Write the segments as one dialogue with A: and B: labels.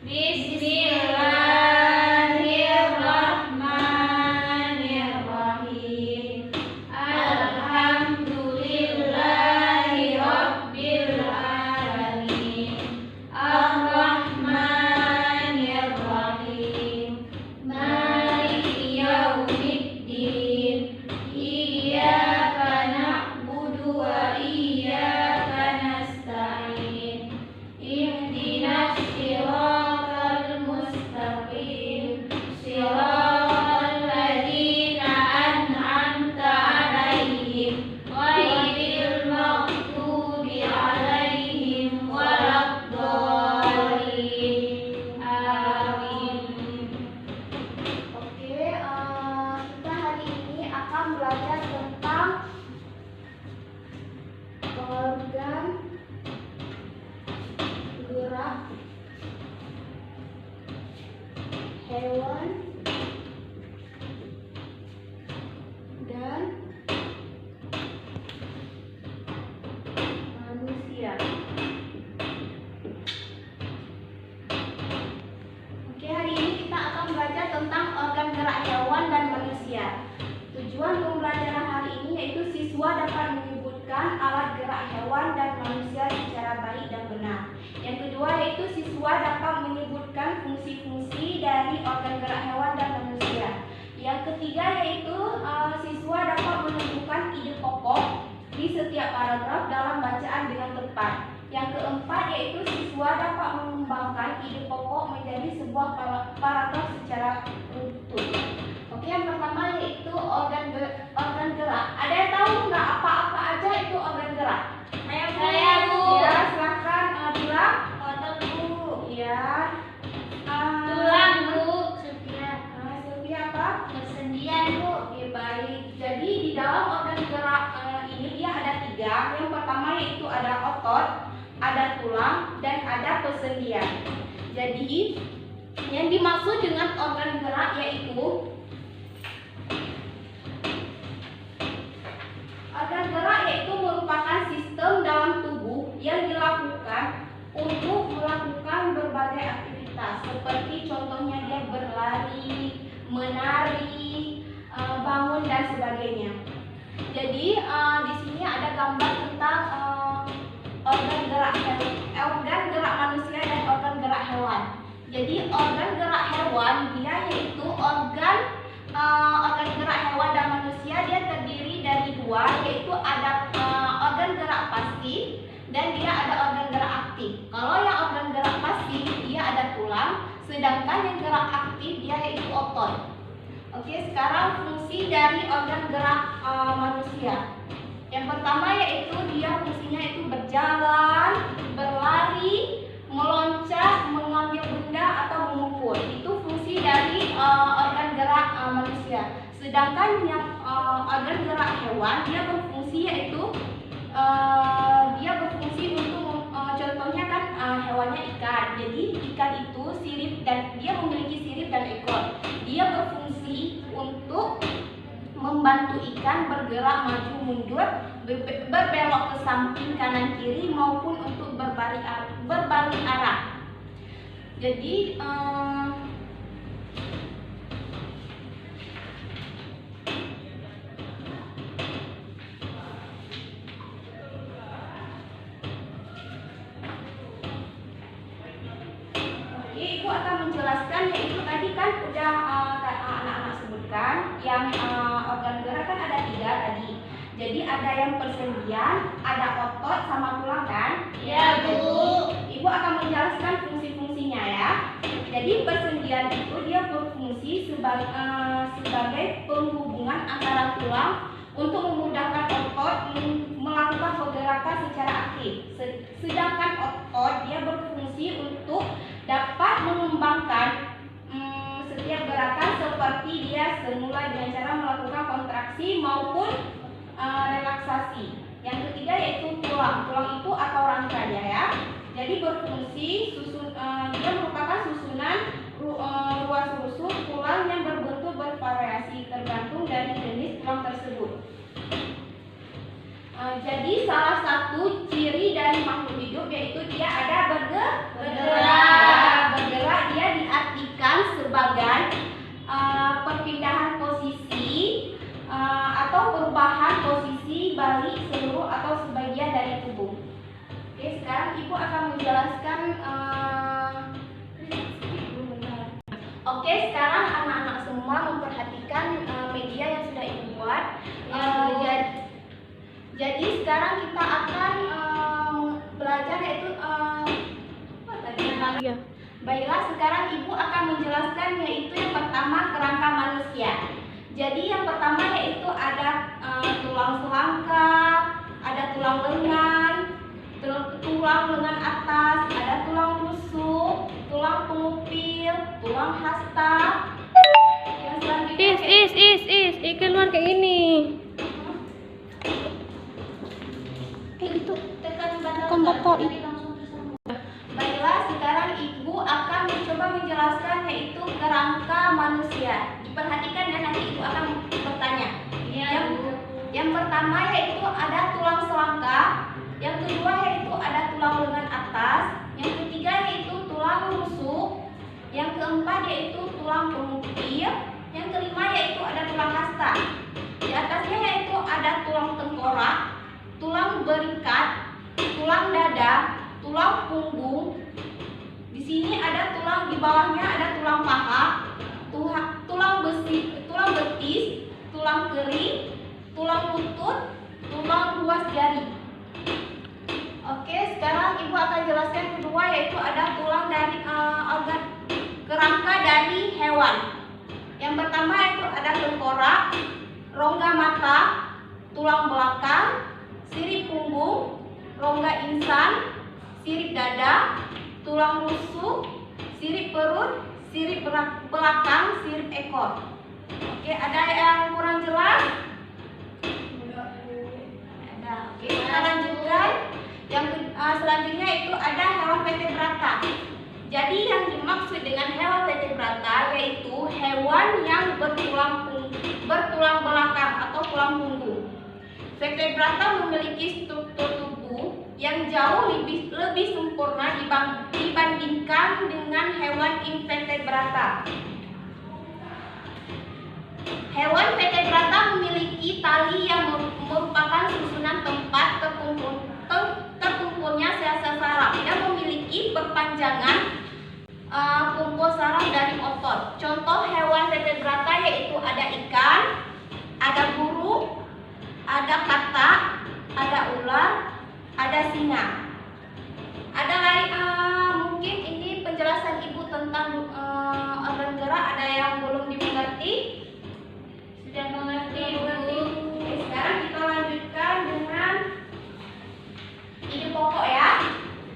A: Bismillahirrahmanirrahim. Alhamdulillahi rabbil alamin. Ar-Rahmanir-Rahim. Maliki yaumiddin. Iyyaka na'budu wa iyyaka nasta'in. Ihdinas siratal mustaqim. Siratal ladzina an'amta 'alaihim ghairil maghdubi 'alaihim waladdallin. Amin.
B: Oke, kita hari ini akan belajar tentang organ gerak hewan dan manusia. Oke, hari ini kita akan belajar tentang organ gerak hewan dan manusia. Tujuan pembelajaran hari ini yaitu siswa dapat menyebutkan alat gerak hewan dan manusia secara baik dan benar. Yang kedua yaitu siswa dapat menyebutkan fungsi-fungsi dari organ gerak hewan dan manusia. Yang ketiga yaitu siswa dapat menentukan ide pokok di setiap paragraf dalam bacaan dengan tepat. Yang keempat yaitu siswa dapat mengembangkan ide pokok menjadi sebuah paragraf secara utuh. Oke, yang pertama yaitu organ gerak. Ada yang tahu nggak apa-apa aja itu organ gerak?
A: Saya, Bu.
B: Ya, silakan bilang.
A: Otot, Bu.
B: Ya.
A: Tulang, Bu.
B: Sylvia apa?
A: Persendian, Bu.
B: Oke, baik. Jadi di dalam organ gerak ini dia ada tiga. Yang pertama yaitu ada otot, ada tulang, dan ada persendian. Jadi yang dimaksud dengan organ gerak yaitu organ gerak yaitu merupakan sistem dalam tubuh yang dilakukan untuk melakukan berbagai aktivitas seperti contohnya dia berlari, menari, bangun dan sebagainya. Jadi di sini ada gambar tentang organ gerak manusia dan organ gerak hewan. Jadi organ gerak hewan dia yaitu organ gerak hewan dan manusia dia terdiri dari dua, yaitu ada organ gerak pasif dan dia ada organ gerak aktif. Kalau yang organ gerak pasif dia ada tulang, sedangkan yang gerak aktif dia yaitu otot. Oke, sekarang fungsi dari organ gerak manusia. Yang pertama yaitu dia fungsinya itu berjalan, berlari, meloncat, mengambil benda atau memukul. Itu fungsi dari organ gerak manusia. Sedangkan yang organ gerak hewan dia berfungsi yaitu dia berfungsi untuk contohnya kan hewannya ikan. Jadi ikan itu sirip dan dia memiliki sirip dan ekor. Dia berfungsi untuk membantu ikan bergerak maju mundur, berbelok ke samping kanan kiri maupun untuk berbalik arah. Jadi Ibu akan menjelaskan yaitu tadi kan udah anak-anak sebutkan yang organ gerak kan ada tiga tadi. Jadi ada yang persendian, ada otot sama tulang kan?
A: Ya, Bu.
B: Ibu akan menjelaskan fungsi-fungsinya ya. Jadi persendian itu dia berfungsi sebagai penghubungan antara tulang untuk memudahkan otot melakukan pergerakan secara aktif. Sedangkan otot dia berfungsi untuk dapat mengembangkan setiap gerakan seperti dia semula dengan cara melakukan kontraksi maupun relaksasi. Yang ketiga yaitu tulang. Tulang itu atau rangkanya ya. Jadi berfungsi dia merupakan susunan ruas rusuk tulang yang berbentuk bervariasi tergantung dari jenis tulang tersebut. Jadi salah satu ciri dari makhluk hidup yaitu dia ada bergerak Oke, sekarang anak-anak semua memperhatikan media yang sudah Ibu buat. Jadi sekarang kita akan belajar yaitu apa tadi?
C: Iya.
B: Baiklah, sekarang Ibu akan menjelaskan yaitu yang pertama kerangka manusia. Jadi yang pertama yaitu ada tulang selangka, ada tulang lengan atas, ada tulang rusuk, tulang pengupil, tulang hasta. Yang selanjutnya
C: Ikan keluar kayak ini.
B: itu tekan
C: Bukan bapak.
B: jadi langsung tersambung. Baiklah, sekarang Ibu akan mencoba menjelaskan yaitu kerangka manusia. Diperhatikan ya, nanti Ibu akan bertanya. Yang pertama yaitu ada tulang selangka, yang kedua yaitu ada tulang lengan atas, yang ketiga yaitu tulang rusuk, yang keempat yaitu tulang pengupil, yang kelima yaitu ada tulang hasta. Di atasnya yaitu ada tulang tengkorak, tulang berikat, tulang dada, tulang punggung. Di sini ada tulang, di bawahnya ada tulang paha, tulang betis, tulang kering, tulang lutut, tulang ruas jari. Oke, sekarang Ibu akan jelaskan kedua yaitu ada tulang dari organ kerangka dari hewan. Yang pertama yaitu ada tengkorak, rongga mata, tulang belakang, sirip punggung, rongga insang, sirip dada, tulang rusuk, sirip perut, sirip belakang, sirip ekor. Oke, ada yang kurang jelas? Ada. Oke, kita lanjutkan. Yang selanjutnya itu ada hewan vertebrata. Jadi yang dimaksud dengan hewan vertebrata yaitu hewan yang bertulang belakang atau tulang punggung. Vertebrata memiliki struktur tubuh yang jauh lebih sempurna dibandingkan dengan hewan invertebrata. Hewan vertebrata memiliki tali yang merupakan susunan tempat terkumpulnya sel-sel saraf yang memiliki perpanjangan kumpul saraf dari otot. Contoh hewan vertebrata yaitu ada ikan, ada burung, ada katak, ada ular, ada singa. Ada lagi mungkin ini penjelasan Ibu tentang organ gerak ada yang belum dimengerti? Sudah mengerti, Bu. Oke, sekarang kita lanjutkan dengan ide pokok ya.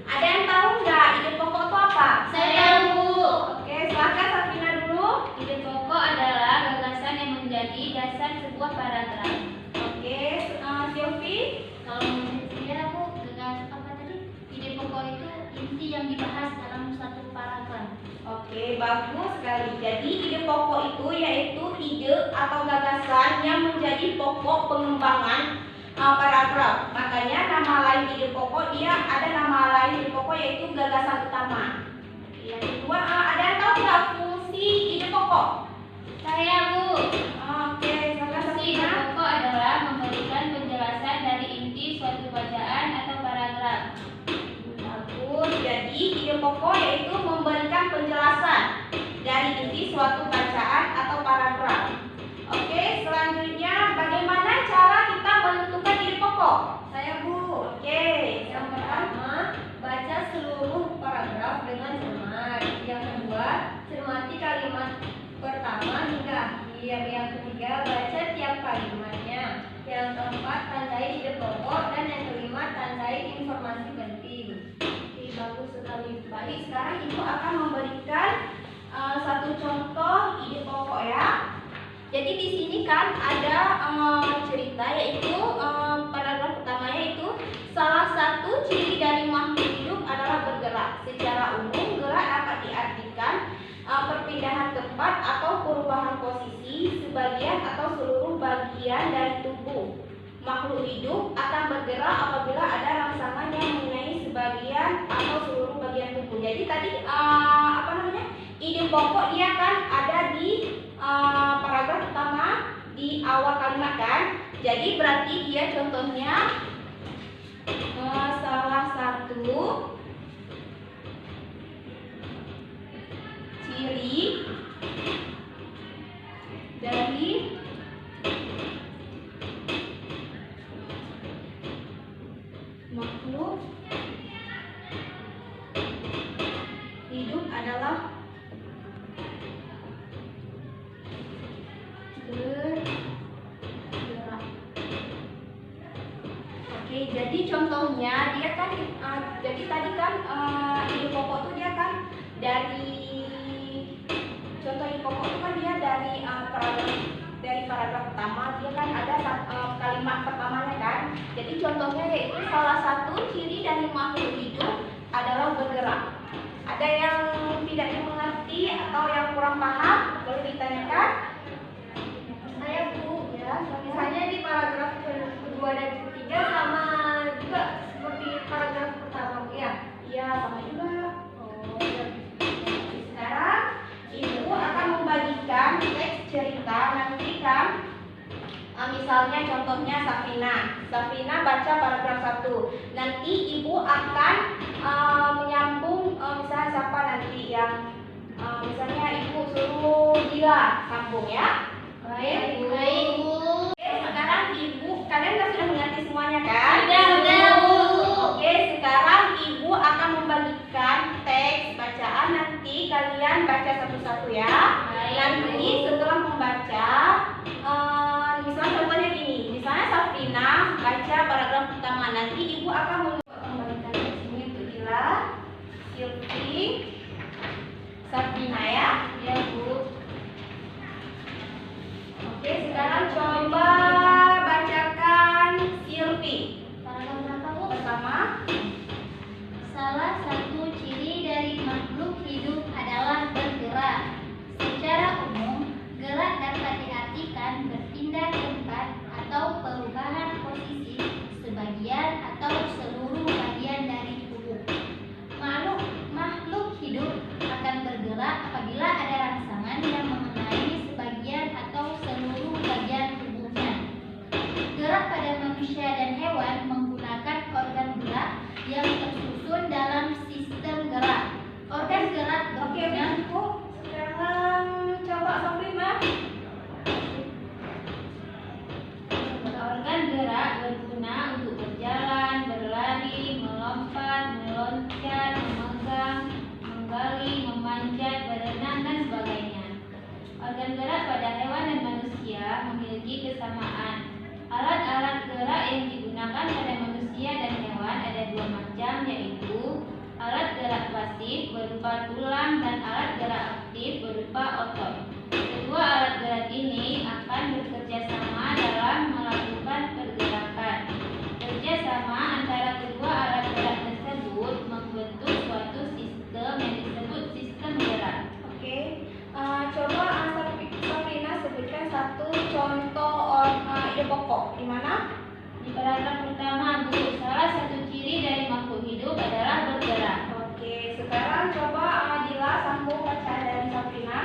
B: Ada yang tahu nggak ide pokok itu apa?
A: Saya, Bu.
B: Oke, silakan Safina dulu.
A: Ide pokok adalah gagasan yang menjadi dasar sebuah paragraf.
B: Oke, Sylvie.
A: Kalau menurut saya, Bu, apa tadi? Ide pokok itu inti yang dibahas dalam satu paragraf.
B: Oke, bagus sekali. Jadi ide pokok itu yaitu ide atau gagasan yang menjadi pokok pengembangan paragraf. Makanya nama lain ide pokok dia ada nama lain ide pokok yaitu gagasan utama. Yang kedua, ada yang tahu nggak fungsi ide pokok?
A: Saya, Bu.
B: Oke, silakan
A: Fungsi ide
B: Safina.
A: pokok adalah memberikan penjelasan dari inti suatu bacaan atau paragraf.
B: Bagus. Jadi ide pokok yaitu memberikan penjelasan dari inti suatu bacaan atau paragraf. Oke, selanjutnya bagaimana cara kita menentukan ide pokok?
D: Saya, Bu.
B: Oke,
D: Yang pertama, baca seluruh paragraf dengan cermat. Yang kedua, cermati kalimat pertama hingga akhir. Yang ketiga, baca tiap kalimatnya. Yang keempat, tandai ide pokok. Dan yang kelima, tandai informasi penting.
B: Oke, bagus sekali. Baik, sekarang Ibu akan memberikan satu contoh ide pokok ya. Jadi di sini kan ada cerita yaitu paragraf pertamanya itu salah satu ciri dari makhluk hidup adalah bergerak. Secara umum gerak dapat diartikan perpindahan tempat atau perubahan posisi sebagian atau seluruh bagian dari tubuh. Makhluk hidup akan bergerak apabila ada rangsangan yang mengenai sebagian atau seluruh bagian tubuh. Jadi tadi ide pokok dia kan ada di paragraf pertama di awal kalimat kan. Jadi berarti dia contohnya salah satu ciri adalah gerak. Oke, jadi contohnya dia kan jadi tadi kan ide pokok tuh dia kan dari contoh ide pokok itu kan dia dari paragraf pertama dia kan ada kalimat pertamanya kan. Jadi contohnya yaitu salah satu ciri dari makhluk hidup adalah bergerak. Ada yang tidak dimengerti atau yang kurang paham? Boleh ditanyakan?
D: Saya Bu,
B: Ya,
D: misalnya di paragraf kedua dan ketiga sama juga seperti paragraf pertama Bu ya.
B: iya sama juga.
D: Oh, ya.
B: Sekarang ibu akan membagikan teks cerita nanti kan. Misalnya contohnya Safina baca paragraf 1. Nanti ibu akan menyambung misalnya siapa nanti yang misalnya ibu suruh Dila sambung ya.
A: Baik, Bu.
B: Oke, sekarang ibu kalian kan sudah mengerti semuanya kan?
A: Sudah, Bu.
B: Oke, sekarang ibu akan membagikan teks bacaan, nanti kalian baca satu-satu ya.
A: Baik,
B: Nanti
A: Bu.
B: setelah membaca, misalnya contohnya gini, misalnya Safina baca paragraf pertama, nanti ibu akan membagikan teks ini untuk Dila, Silvi, Safina ya.
A: Ya, Bu.
B: Oke, sekarang coba bacakan Silvi.
A: Paragraf berapa, Bu?
B: Pertama,
A: Salah satu ciri dari makhluk hidup adalah bergerak. Secara umum, gerak dapat diartikan berpindah tempat atau perubahan posisi sebagian atau seluruh bagian dari tubuh. Makhluk hidup akan bergerak apabila ada rangsangan yang mengenai sebagian atau seluruh bagian tubuhnya. Gerak pada manusia dan hewan menggunakan organ gerak yang tersusun dalam sistem gerak. Organ gerak
B: oke
A: berguna
B: Bu. Sekarang coba Safina.
A: organ gerak berguna untuk berjalan, berlari, melompat, meloncat, memegang, menggali, memanjat, berenang dan sebagainya. Organ gerak pada hewan dan manusia memiliki kesamaan. Alat-alat gerak yang digunakan pada manusia dan hewan ada dua macam, yaitu alat gerak pasif berupa tulang dan alat gerak aktif berupa otot. Kedua alat gerak ini akan bekerja sama dalam melakukan pergerakan. Kerjasama antara kedua alat gerak tersebut membentuk suatu sistem yang disebut sistem gerak.
B: Oke, coba Safina sebutkan satu contoh ide pokok. Di mana?
A: Di paragraf pertama, Bu, salah satu ciri dari makhluk hidup adalah bergerak.
B: Oke, sekarang coba Dila sambung bacaan dari Safina.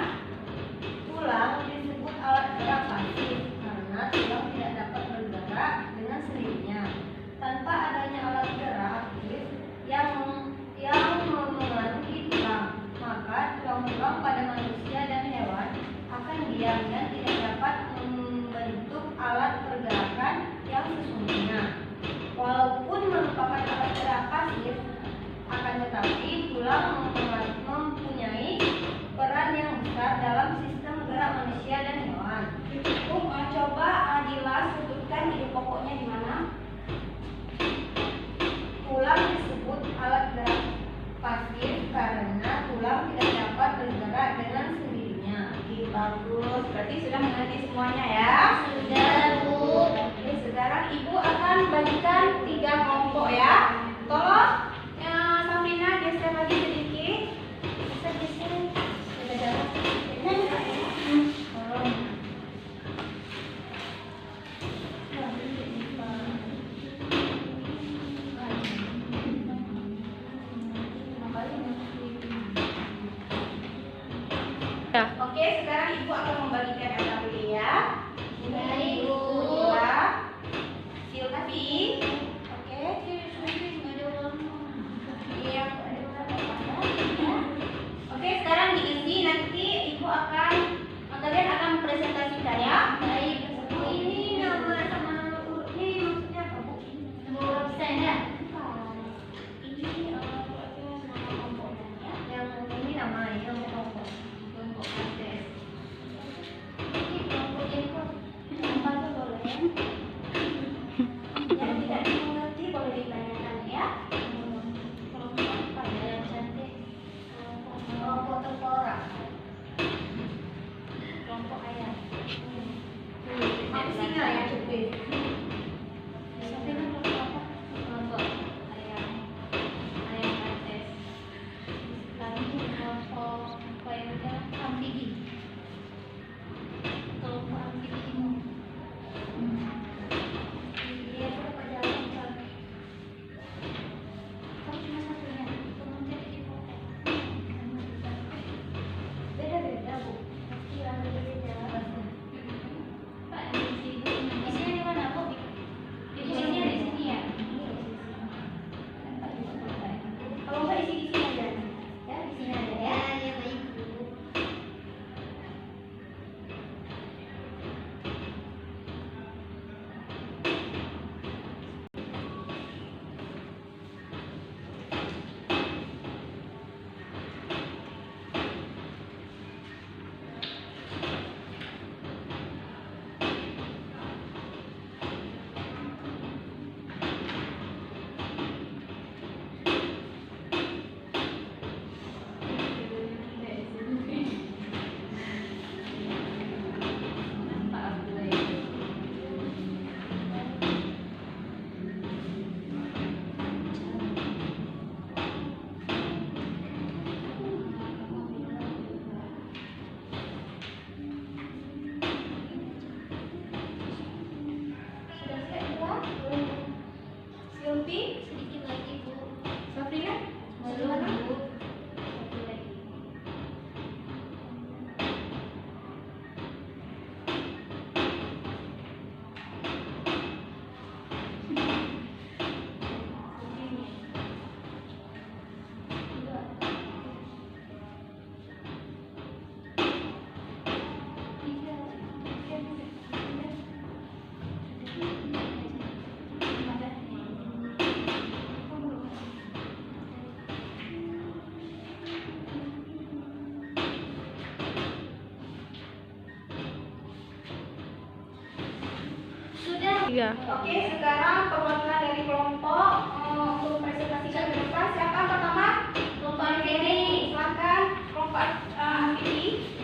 D: Tulang disebut alat gerak pasif karena tulang tidak dapat bergerak dengan sendirinya. Tanpa adanya alat gerak aktif yang memenuhi tulang, maka tulang-tulang pada manusia dan hewan akan diam dan tidak dapat membentuk alat pergerakan yang sesungguhnya. Walaupun merupakan alat gerak pasif, akan tetapi tulang mempunyai peran yang besar dalam sistem gerak manusia dan hewan.
B: Cukup, coba Dila sebutkan ide pokoknya di mana?
D: Tulang disebut alat gerak pasif karena tulang tidak dapat bergerak dengan sendirinya.
B: Oke, bagus. Berarti sudah mengerti semuanya ya.
A: Sudah, Bu.
B: Oke, sekarang ibu akan bagikan 3 kelompok ya. Tolong Safina geser lagi sedikit. Geser. Tolong. Oke, sekarang ibu akan membagikan yang satu ini ya. Ini
A: Baik, Bu.
B: Dila, Silvi. Oke. Iya. Oke, sekarang diisi, nanti ibu akan kalian akan presentasikan ya.
A: Baik,
D: Bu, ini nama sama nama urutnya maksudnya apa Bu?
A: Bu, bisa enggak?
B: Ini nama komponennya.
D: Yang ini nama ya. Aku singa ya cupit.
A: Safrina kelompok apa? Kelompok ayam kates. Kami kelompok apa yang udah amfibi. Kelompok amfibi timur.
D: Iya, berapa jalan kan?
A: Kamu cuma satunya, kemudian di kelompok.
D: Beda-beda bu. Pasti ada beda.
A: Pak, di sini isinya di mana, Bu? Isinya di sini ya. Pak, di kota ya.
D: Kalau nggak isi di sini aja. Ya, di sini aja ya.
A: Ya baik Bu. Pak Abdul.
B: Sudah siap keluar? Silvi,
A: Sedikit lagi Bu.
B: Safrina,
A: Belum Bu. Satu lagi. Sudah.
B: Oke, sekarang perwakilan dari kelompok untuk presentasikan ke depan. Siapa yang pertama? Kelompok ini, silakan. Kelompok ini.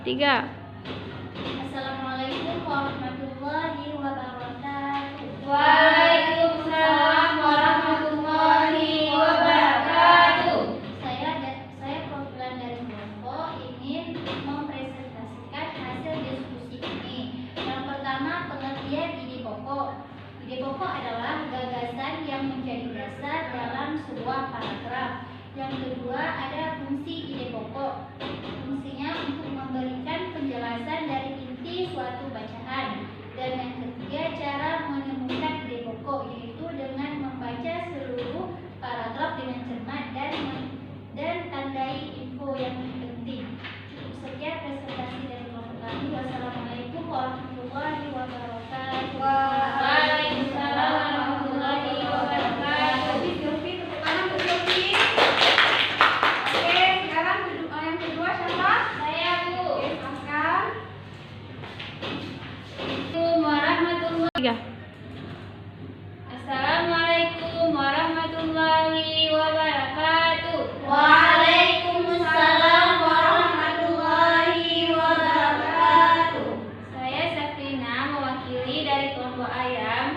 A: Tiga. Assalamualaikum warahmatullahi wabarakatuh. Waalaikumsalam warahmatullahi wabarakatuh. Saya perwakilan dari kelompok ingin mempresentasikan hasil diskusi ini. Yang pertama, pengertian ide pokok. Ide pokok adalah gagasan yang menjadi dasar dalam sebuah paragraf. Yang kedua, ada fungsi ide pokok. Fungsinya untuk memberikan penjelasan dari inti suatu bacaan. Dan yang ketiga, cara menemukan ide pokok, yaitu dengan membaca seluruh paragraf dengan cermat dan tandai info yang penting. Cukup sekian presentasi dari kelompok kami. Wassalamualaikum warahmatullahi wabarakatuh. Waalaikumsalam warahmatullahi wabarakatuh.
B: Silvi, tepuk tangan untuk Silvi. Oke, sekarang yang kedua siapa?
A: Saya Bu.
B: Oke, silakan.
A: Assalamualaikum warahmatullahi. Assalamualaikum warahmatullahi wabarakatuh.
B: Waalaikumsalam warahmatullahi wabarakatuh.
A: Saya Safrina mewakili dari kelompok ayam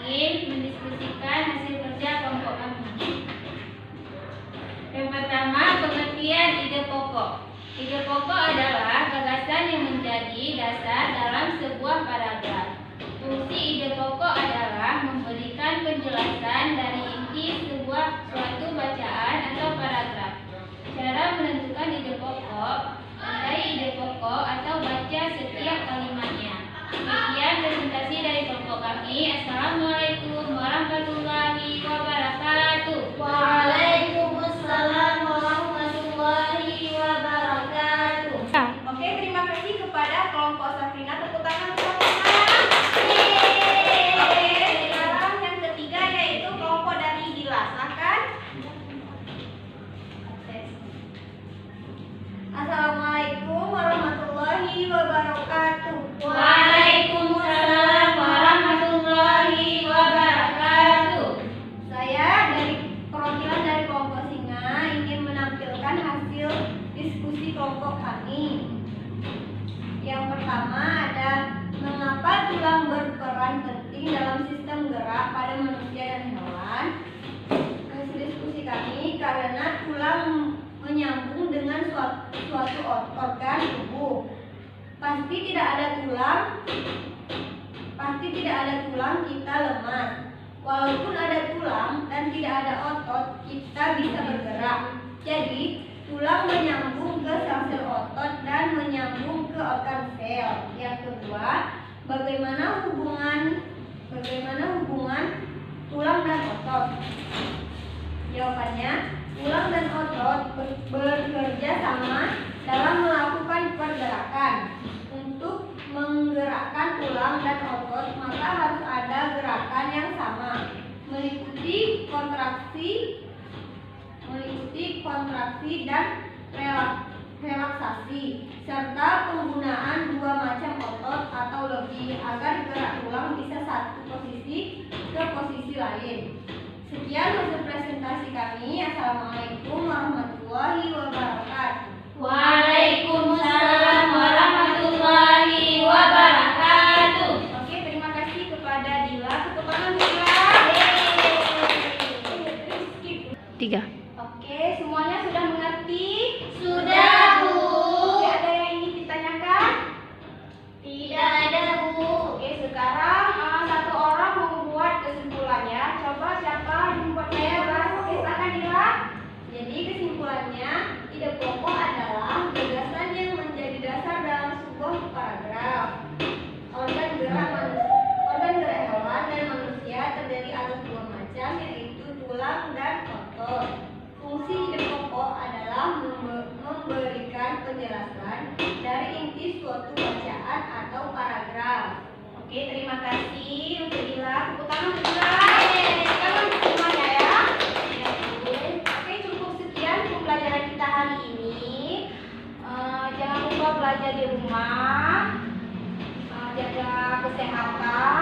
A: ingin mendiskusikan hasil kerja kelompok kami. Yang pertama, pengertian ide pokok. Ide pokok adalah gagasan yang menjadi dasar dalam sebuah paragraf. Fungsi ide pokok adalah memberikan penjelasan dari inti suatu bacaan atau paragraf. Cara menentukan ide pokok, tandai ide pokok atau baca setiap kalimatnya. Demikian presentasi dari kelompok kami. Assalamualaikum warahmatullahi wabarakatuh.
B: Waalaikumsalam warahmatullahi wabarakatuh.
A: Ya.
B: Oke, terima kasih kepada kelompok Safrina. Tepuk tangan untuk Safrina. Oke, sekarang yang ketiga yaitu kelompok dari Dila. Silakan.
D: Assalamualaikum warahmatullahi wabarakatuh.
A: Waalaikumsalam warahmatullahi wabarakatuh.
D: Saya dari perwakilan dari kelompok Singa ingin menampilkan hasil diskusi kelompok kami. Yang pertama ada tulang berperan penting dalam sistem gerak pada manusia dan hewan? Hasil diskusi kami, karena tulang menyambung dengan suatu organ tubuh. Pasti tidak ada tulang kita lemas. Walaupun ada tulang dan tidak ada otot, kita bisa bergerak. Jadi, tulang menyambung ke sel-sel otot dan menyambung ke organ sel. Yang kedua, bagaimana hubungan tulang dan otot? Jawabannya, tulang dan otot bekerja sama dalam melakukan pergerakan. Untuk menggerakkan tulang dan otot, maka harus ada gerakan yang sama, meliputi kontraksi dan relaksasi, serta penggunaan dua macam otot atau lebih agar gerak tulang bisa satu posisi ke posisi lain. Sekian hasil presentasi kami. Assalamualaikum warahmatullahi wabarakatuh.
A: Waalaikumsalam warahmatullahi wabarakatuh.
B: Oke, terima kasih kepada Dila. Tepuk tangan Dila.
A: Tiga.
B: Oke, semuanya sudah mengerti?
A: Sudah, Bu.
B: Oke, ada yang ingin ditanyakan?
A: Tidak ada, Bu.
B: Oke, sekarang satu orang membuat kesimpulannya. Coba siapa yang membuat kesimpulan? Oke, silakan Dila.
D: Jadi kesimpulannya, ide pokok adalah gagasan yang menjadi dasar dalam sebuah paragraf. Organ gerak hewan dan manusia terdiri atas dua macam, yaitu tulang dan otot. Fungsi ide pokok adalah memberikan penjelasan dari inti suatu bacaan atau paragraf.
B: Oke, terima kasih untuk Dila. Tepuk tangan untuk Dila. Tangan untuk semuanya ya. Oke, cukup sekian untuk pelajaran kita hari ini. Jangan lupa belajar di rumah, jaga kesehatan.